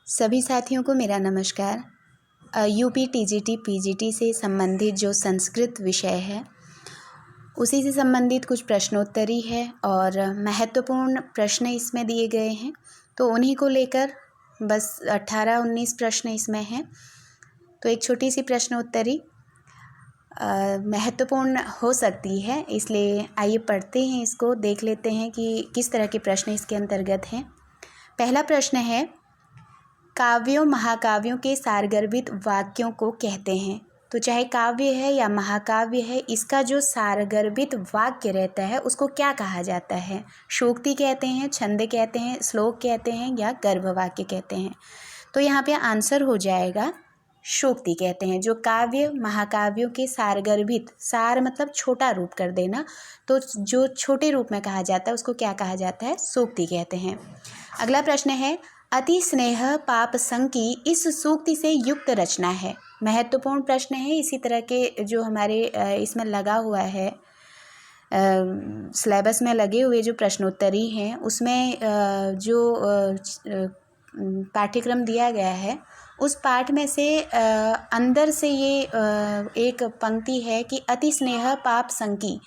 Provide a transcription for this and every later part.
सभी साथियों को मेरा नमस्कार। यूपी टीजीटी पीजीटी से संबंधित जो संस्कृत विषय है उसी से संबंधित कुछ प्रश्नोत्तरी है और महत्वपूर्ण प्रश्न इसमें दिए गए हैं, तो उन्हीं को लेकर बस 18-19 प्रश्न इसमें हैं। तो एक छोटी सी प्रश्नोत्तरी महत्वपूर्ण हो सकती है, इसलिए आइए पढ़ते हैं, इसको देख लेते हैं कि किस तरह के प्रश्न इसके अंतर्गत हैं। पहला प्रश्न है, काव्यों महाकाव्यों के सारगर्भित वाक्यों को कहते हैं। तो चाहे काव्य है या महाकाव्य है, इसका जो सारगर्भित वाक्य रहता है उसको क्या कहा जाता है? शोक्ति कहते हैं, छंद कहते हैं, श्लोक कहते हैं या गर्भवाक्य कहते हैं? तो यहाँ पे आंसर हो जाएगा शोक्ति कहते हैं। जो काव्य महाकाव्यों के सारगर्भित, सार मतलब छोटा रूप कर देना, तो जो छोटे रूप में कहा जाता है उसको क्या कहा जाता है? सूक्ति कहते हैं। अगला प्रश्न है, अति स्नेह पाप संकी इस सूक्ति से युक्त रचना है। महत्वपूर्ण प्रश्न है। इसी तरह के जो हमारे इसमें लगा हुआ है, सिलेबस में लगे हुए जो प्रश्नोत्तरी हैं उसमें जो पाठ्यक्रम दिया गया है उस पाठ में से अंदर से ये एक पंक्ति है कि अति स्नेह पाप संकी,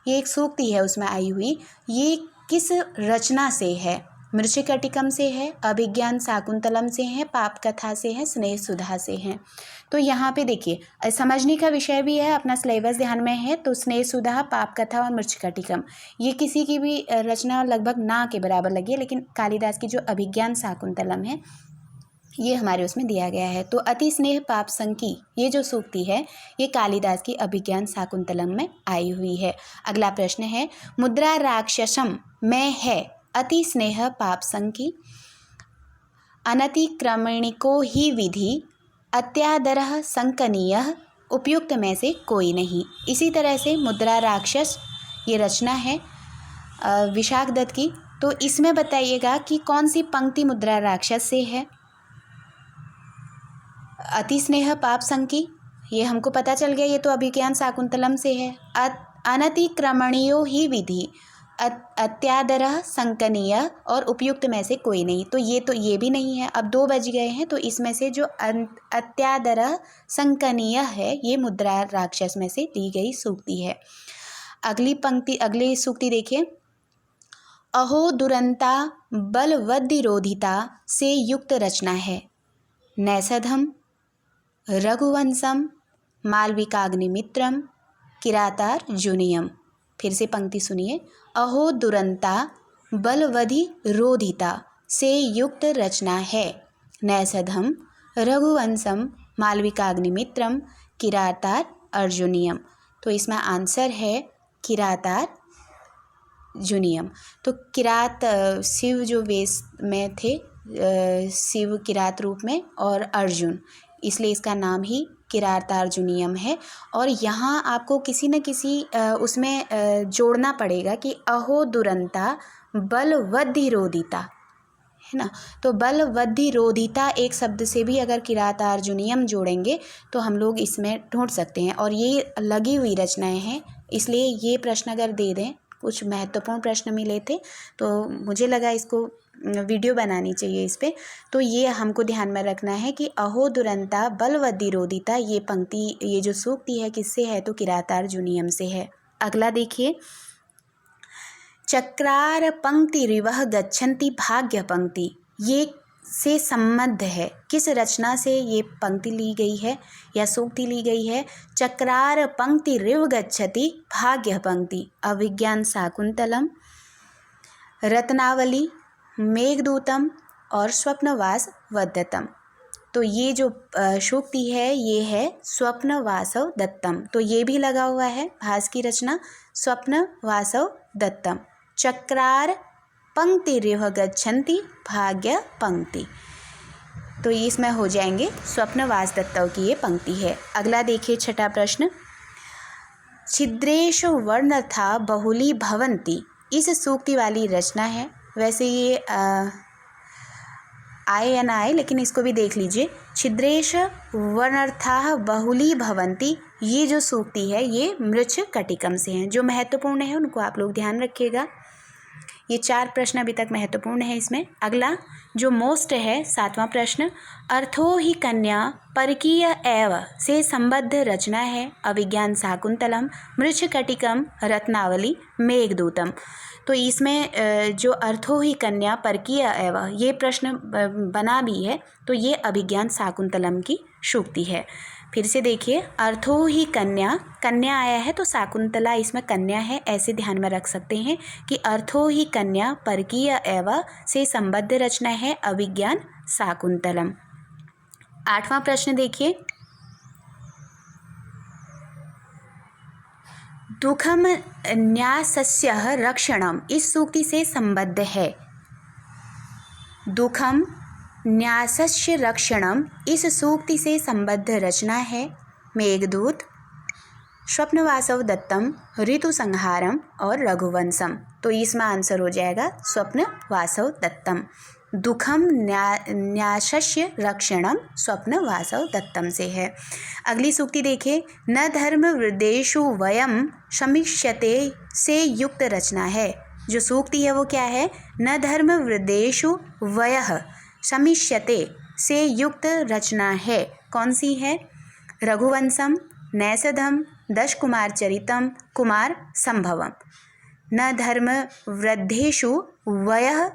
ये एक सूक्ति है उसमें आई हुई। ये किस रचना से है? मृच्छकटिकम से है, अभिज्ञान शाकुंतलम से है, पाप कथा से है, स्नेह सुधा से है। तो यहाँ पे देखिए, समझने का विषय भी है, अपना सिलेबस ध्यान में है। तो स्नेह सुधा, पाप कथा और मृच्छकटिकम, ये किसी की भी रचना लगभग ना के बराबर लगी है, लेकिन कालिदास की जो अभिज्ञान शाकुंतलम है ये हमारे उसमें दिया गया है। तो अति स्नेह पाप संकी ये जो सूक्ति है ये कालिदास की अभिज्ञान शाकुंतलम में आई हुई है। अगला प्रश्न है, मुद्रा राक्षसम में है अति स्नेह पाप संकी, अनतिक्रमणिको ही विधि, अत्यादरः संकनीयः, उपयुक्त में से कोई नहीं। इसी तरह से मुद्रा राक्षस ये रचना है विशाख दत्त की। तो इसमें बताइएगा कि कौन सी पंक्ति मुद्रा राक्षस से है? अति स्नेह पाप संकी ये हमको पता चल गया, ये तो अभिज्ञान शाकुंतलम से है। अनतिक्रमणीयो ही विधि, अत्यादरः संकनीय और उपयुक्त में से कोई नहीं। तो ये भी नहीं है। अब 2 बज गए हैं, तो इसमें से जो अत्यादरः संकनीय है ये मुद्रा राक्षस में से दी गई सूक्ति है। अगली पंक्ति, अगली सूक्ति देखिए, अहो दुरंता बलवद्विरोधिता से युक्त रचना है। नैषधम, रघुवंशम, मालविकाग्निमित्रम, किरातार्जुनीयम। फिर से पंक्ति सुनिए, अहो दुरंता बलवधिरोधिता से युक्त रचना है। नैषधम, रघुवंशम, मालविकाग्निमित्रम, किरातार्जुनीयम। तो इसमें आंसर है किरातार्जुनीयम। तो किरात शिव जो वेश में थे, शिव किरात रूप में, और अर्जुन, इसलिए इसका नाम ही किरातार्जुनीयम है। और यहाँ आपको किसी न किसी उसमें जोड़ना पड़ेगा कि अहो दुरंता बलवद्विरोधिता, है ना। तो बलवद्विरोधिता एक शब्द से भी अगर किरातार्जुनीयम जोड़ेंगे तो हम लोग इसमें ढूंढ सकते हैं। और ये लगी हुई रचनाएं हैं, इसलिए ये प्रश्न अगर दे दें, कुछ महत्वपूर्ण प्रश्न मिले थे तो मुझे लगा इसको वीडियो बनानी चाहिए इस पर। तो ये हमको ध्यान में रखना है कि अहो दुरंता बलवद्विरोधिता ये पंक्ति, ये जो सूक्ति है किससे है? तो किरातार्जुनीयम से है। अगला देखिए, चक्रार पंक्ति रिवह गच्छन्ति भाग्य पंक्ति, ये से संबद्ध है। किस रचना से ये पंक्ति ली गई है या सूक्ति ली गई है? चक्रार पंक्ति रिव गच्छति भाग्य पंक्ति, अभिज्ञान शाकुंतलम, रत्नावली, मेघदूतम और स्वप्नवास वदत्तम। तो ये जो सूक्ति है ये है स्वप्नवासव दत्तम। तो ये भी लगा हुआ है, भास की रचना, स्वप्नवासव दत्तम। चक्रार पंक्ति रिव गच्छन्ति भाग्य पंक्ति, तो इसमें हो जाएंगे स्वप्नवास दत्तव की ये पंक्ति है। अगला देखिए, छठा प्रश्न, छिद्रेषु वर्णथा बहुली भवन्ति इस सूक्ति वाली रचना है। वैसे ये आए या ना आए, लेकिन इसको भी देख लीजिए। छिद्रेश वर्णर्थाः बहुली भवन्ति, ये जो सूक्ति है ये मृच्छकटिकम से है। जो महत्वपूर्ण है उनको आप लोग ध्यान रखिएगा। ये 4 प्रश्न अभी तक महत्वपूर्ण है इसमें। अगला, जो मोस्ट है 7वां प्रश्न, अर्थो ही कन्या परकीय एव से संबद्ध रचना है अभिज्ञान शाकुंतलम, मृच्छकटिकम, रत्नावली, मेघदूतम। तो इसमें जो अर्थो ही कन्या परकीय एव ये प्रश्न बना भी है, तो ये अभिज्ञान शाकुंतलम की सूक्ति है। फिर से देखिए, अर्थो ही कन्या, कन्या आया है तो शाकुंतला इसमें कन्या है, ऐसे ध्यान में रख सकते हैं कि अर्थो ही कन्या परकीय एव से संबद्ध रचना है अभिज्ञान शाकुंतलम। 8वां प्रश्न देखिए, दुखम न्यासस्य रक्षणम इस सूक्ति से संबद्ध है। दुखम न्यासस्य रक्षणम इस सूक्ति से संबद्ध रचना है मेघदूत, स्वप्नवासव दत्तम, ऋतु संहारम और रघुवंशम। तो इसमें आंसर हो जाएगा स्वप्नवासव दत्तम। दुखम न्यासस्य रक्षणम स्वप्नवासव दत्तम से है। अगली सूक्ति देखिए, न धर्म वृद्धेषु वयम समीक्ष्यते से युक्त रचना है। जो सूक्ति है वो क्या है, न धर्म वृद्धेषु वयः समीक्ष्यते से युक्त रचना है। कौन सी है, रघुवंशम, नैषधम, दश कुमार चरितम, कुमार संभवम। न धर्म वृद्धेषु वयः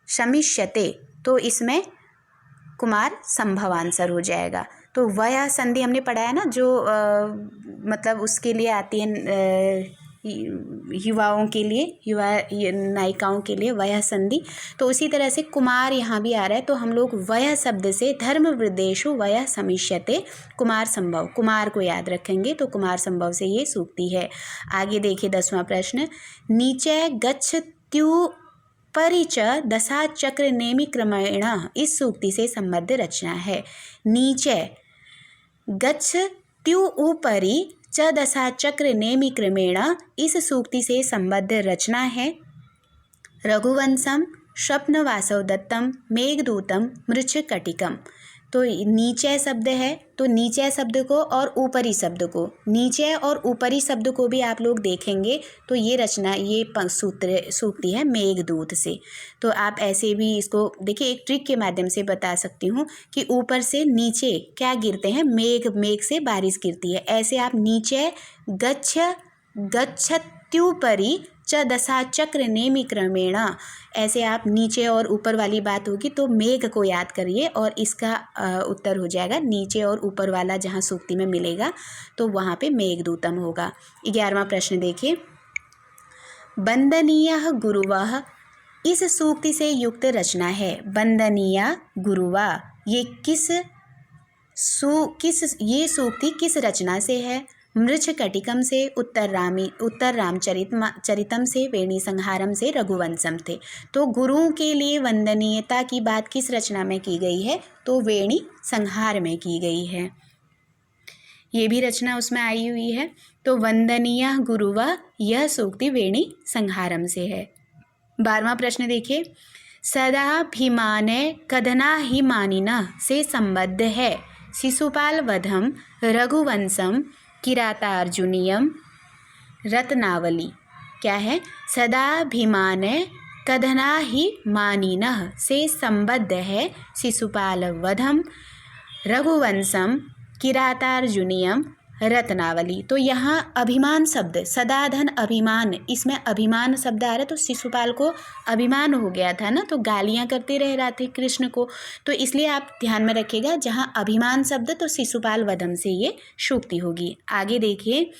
समीक्ष्यते, तो इसमें कुमार संभव आंसर हो जाएगा। तो वह संधि हमने पढ़ा है ना, जो मतलब उसके लिए आती है युवाओं के लिए, युवा नायिकाओं के लिए वह संधि। तो उसी तरह से कुमार यहाँ भी आ रहा है, तो हम लोग वह शब्द से धर्म वृद्धेषु वह समीक्ष्यते कुमार संभव, कुमार को याद रखेंगे तो कुमार संभव से ये सूक्ति है। आगे देखिए 10वां प्रश्न, नीचे गच्छत्यु परिच दशा चक्र नेमि क्रमेण इस सूक्ति से संबद्ध रचना है। नीचे गच्छत्यु ऊपरी च दशा चक्र नेमि क्रमेण इस सूक्ति से संबद्ध रचना है रघुवंशम, स्वप्नवासव दत्तम, मेघदूतम, मृच्छकटिकम। तो नीचे शब्द है, तो नीचे शब्द को और ऊपरी शब्द को, नीचे और ऊपरी शब्द को भी आप लोग देखेंगे तो ये रचना, ये सूक्ति है मेघदूत से। तो आप ऐसे भी इसको देखिए, एक ट्रिक के माध्यम से बता सकती हूँ कि ऊपर से नीचे क्या गिरते हैं, मेघ, मेघ से बारिश गिरती है। ऐसे आप नीचे गच्छत्युपरि च दशा चक्र नेमि क्रमेण, ऐसे आप नीचे और ऊपर वाली बात होगी तो मेघ को याद करिए और इसका उत्तर हो जाएगा नीचे और ऊपर वाला जहाँ सूक्ति में मिलेगा तो वहाँ पे मेघदूतम होगा। 11वां प्रश्न देखिए, वंदनीयः गुरुवः इस सूक्ति से युक्त रचना है। वंदनीय गुरुवा, ये ये सूक्ति किस रचना से है? मृच्छकटिकम से, उत्तर रामचरितम से, वेणी संहारम से, रघुवंशम थे। तो गुरुओं के लिए वंदनीयता की बात किस रचना में की गई है? तो वेणी संहार में की गई है। ये भी रचना उसमें आई हुई है। तो वंदनीय गुरुवा यह सूक्ति वेणी संहारम से है। 12वां प्रश्न देखिए, सदाभिमाने कदनाहिमानिनः से संबद्ध है शिशुपाल वधम, रघुवंशम, किरातार्जुनीयम, रत्नावली। क्या है? सदाभिमाने कदनाहिमानिनः से संबद्ध है शिशुपाल वधम, रघुवंशम, किरातार्जुनीयम, रत्नावली। तो यहाँ अभिमान शब्द, सदाधन अभिमान, इसमें अभिमान शब्द आ रहा है। तो शिशुपाल को अभिमान हो गया था ना, तो गालियाँ करते रह रहे थे कृष्ण को, तो इसलिए आप ध्यान में रखिएगा जहाँ अभिमान शब्द तो शिशुपाल वधम से ये सूक्ति होगी। आगे देखिए,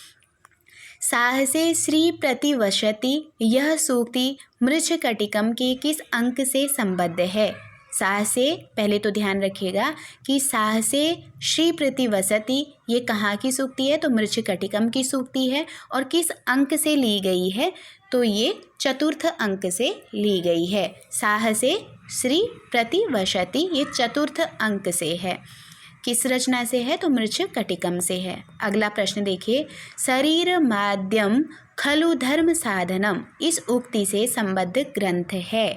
साहसे श्री प्रतिवशति यह सूक्ति मृच्छकटिकम के किस अंक से संबद्ध है? साहसे, पहले तो ध्यान रखिएगा कि साहसे श्री प्रतिवसति ये कहाँ की सूक्ति है? तो मृच्छकटिकम की सूक्ति है। और किस अंक से ली गई है? तो ये चतुर्थ अंक से ली गई है। साहसे श्री प्रतिवशति ये चतुर्थ अंक से है। किस रचना से है? तो मृच्छकटिकम से है। अगला प्रश्न देखिए, शरीर माध्यम खलु धर्म साधनम इस उक्ति से संबद्ध ग्रंथ है।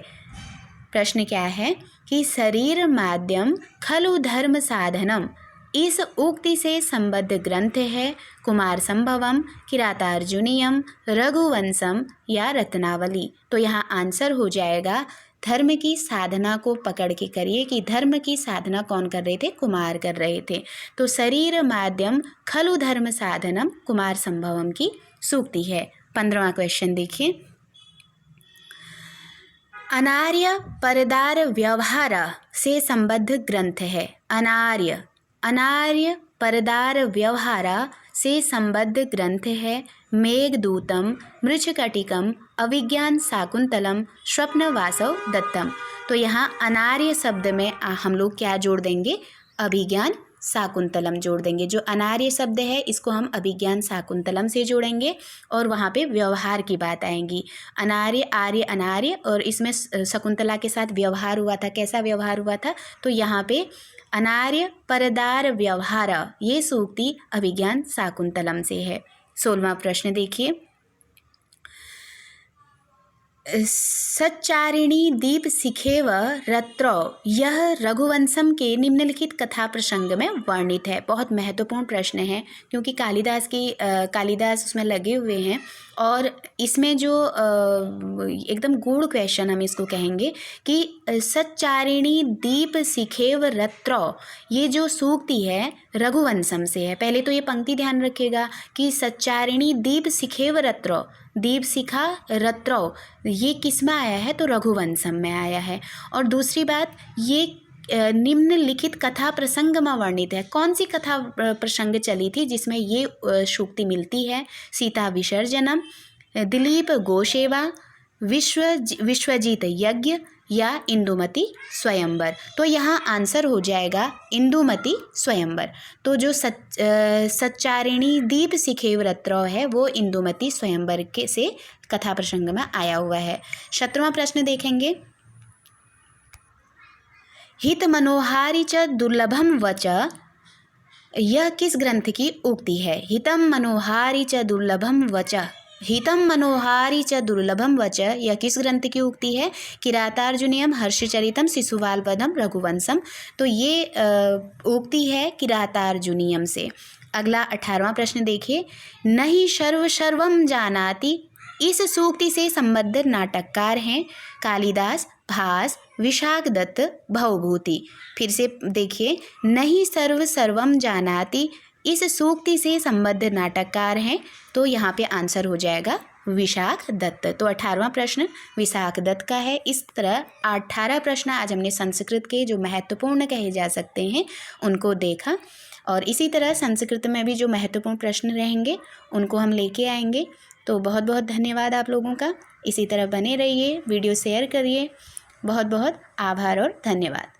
प्रश्न क्या है कि शरीर माध्यम खलु धर्म साधनम इस उक्ति से संबद्ध ग्रंथ है कुमार संभवम, किरातार्जुनीयम, रघुवंशम या रत्नावली। तो यहाँ आंसर हो जाएगा धर्म की साधना को पकड़ के करिए कि धर्म की साधना कौन कर रहे थे? कुमार कर रहे थे। तो शरीर माध्यम खलु धर्म साधनम कुमार संभवम की सूक्ति है। 15वां क्वेश्चन देखिए। अनार्य परदार व्यवहार से संबद्ध ग्रंथ है। अनार्य परदार व्यवहार से संबद्ध ग्रंथ है। मेघदूतम, मृच्छकटिकम, अभिज्ञान शाकुंतलम, स्वप्न वासव दत्तम। तो यहाँ अनार्य शब्द में हम लोग क्या जोड़ देंगे? अभिज्ञान शाकुंतलम जोड़ देंगे। जो अनार्य शब्द है इसको हम अभिज्ञान शाकुंतलम से जोड़ेंगे और वहाँ पे व्यवहार की बात आएंगी। अनार्य, आर्य, अनार्य, और इसमें शकुंतला के साथ व्यवहार हुआ था। कैसा व्यवहार हुआ था? तो यहाँ पे अनार्य परदार व्यवहार, ये सूक्ति अभिज्ञान शाकुंतलम से है। 16वां प्रश्न देखिए। सच्चारिणी दीप सिखेव रत्रो, यह रघुवंशम के निम्नलिखित कथा प्रसंग में वर्णित है। बहुत महत्वपूर्ण प्रश्न है क्योंकि कालिदास उसमें लगे हुए हैं और इसमें जो एकदम गूढ़ क्वेश्चन हम इसको कहेंगे कि सच्चारिणी दीप सिखेव रत्रो, ये जो सूक्ति है रघुवंशम से है। पहले तो ये पंक्ति ध्यान रखिएगा कि सच्चारिणी दीप सिखेव रत्रो, दीप शिखा रत्रो, ये किस में आया है? तो रघुवंशम में आया है। और दूसरी बात, ये निम्नलिखित कथा प्रसंग में वर्णित है। कौन सी कथा प्रसंग चली थी जिसमें ये सूक्ति मिलती है? सीता विसर्जनम, दिलीप गोसेवा, विश्वजीत यज्ञ या इंदुमती स्वयंवर। तो यहाँ आंसर हो जाएगा इंदुमती स्वयंवर। तो जो सच्चारिणी दीप सिखेव रत्रो है वो इंदुमती स्वयंवर के से कथा प्रसंग में आया हुआ है। 17वां प्रश्न देखेंगे। हित मनोहारी च दुर्लभम वच, यह किस ग्रंथ की उक्ति है? हितम मनोहारी च दुर्लभम वच, हितम मनोहारी च दुर्लभम वच, यह किस ग्रंथ की उक्ति है? किरातार्जुनीयम, हर्षचरितम, शिशुपालवधम, रघुवंशम। तो ये उक्ति है किरातार्जुनीयम से। अगला 18वां प्रश्न देखिए। नहीं सर्वम जानाति, इस सूक्ति से संबद्ध नाटककार हैं कालिदास, भास, विशाखदत्त, भवभूति। फिर से देखिए, नहीं सर्वम जानाति, इस सूक्ति से संबद्ध नाटककार हैं। तो यहाँ पे आंसर हो जाएगा विशाखदत्त। तो 18वां प्रश्न विशाखदत्त का है। इस तरह 18 प्रश्न आज हमने संस्कृत के जो महत्वपूर्ण कहे जा सकते हैं उनको देखा, और इसी तरह संस्कृत में भी जो महत्वपूर्ण प्रश्न रहेंगे उनको हम लेके आएंगे। तो बहुत बहुत धन्यवाद आप लोगों का। इसी तरह बने रहिए, वीडियो शेयर करिए। बहुत बहुत आभार और धन्यवाद।